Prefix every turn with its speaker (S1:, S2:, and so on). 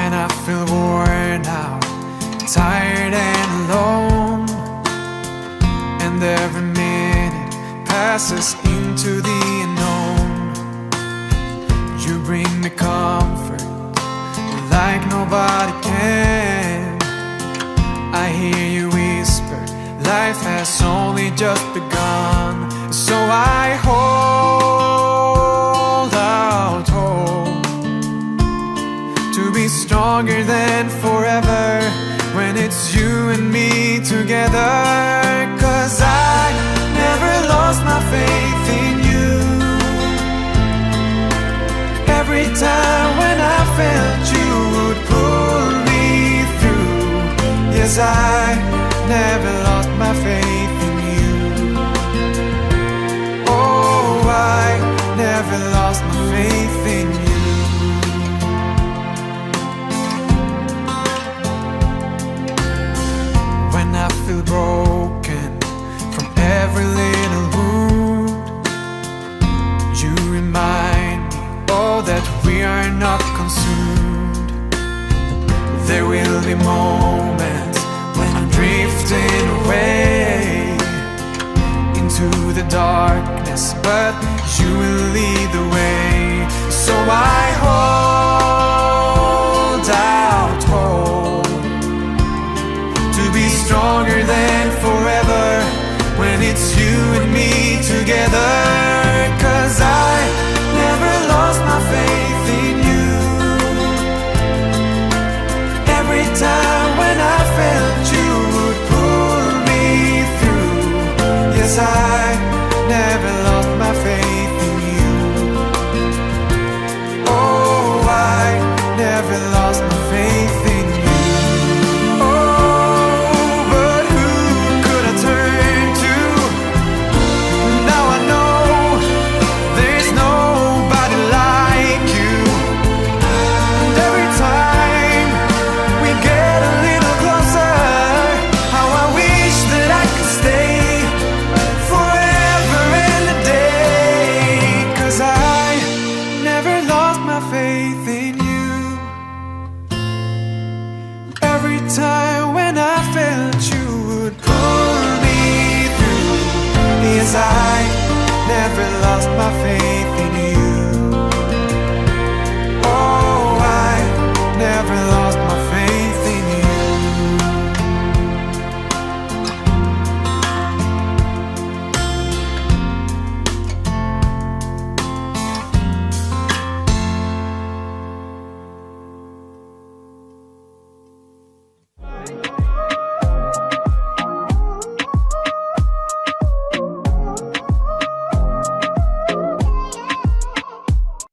S1: when I feel worn out, tired and alone, and every minute passes into the unknown. You bring me comfort like nobody can. I hear you whisper, life has only just begun. So I hold out hope to be stronger than forever when it's you and me together. 'Cause I never lost my faith in you. Every time when I felt you would pull me through. Yes, I never lost my faith in you. Oh, I never lost my faith in you. When I feel broken from every little wound, you remind me, oh, that we are not consumed. There will be moments when I'm drifting away into the darkness, but you will lead the way. So I hold out hope to be stronger than forever when it's you and me together. 'Cause I never lost my faith in you. Every time when I felt you would pull me through. Yes, I never lost my faith in you. Oh, I never lost my faith in you. Oh, but who could I turn to? Now I know there's nobody like you. And every time we get a little closer, how I wish that I could stay forever and a day. 'Cause I never lost my faith in you. Every time when I felt you would pull me through. Yes, I never lost my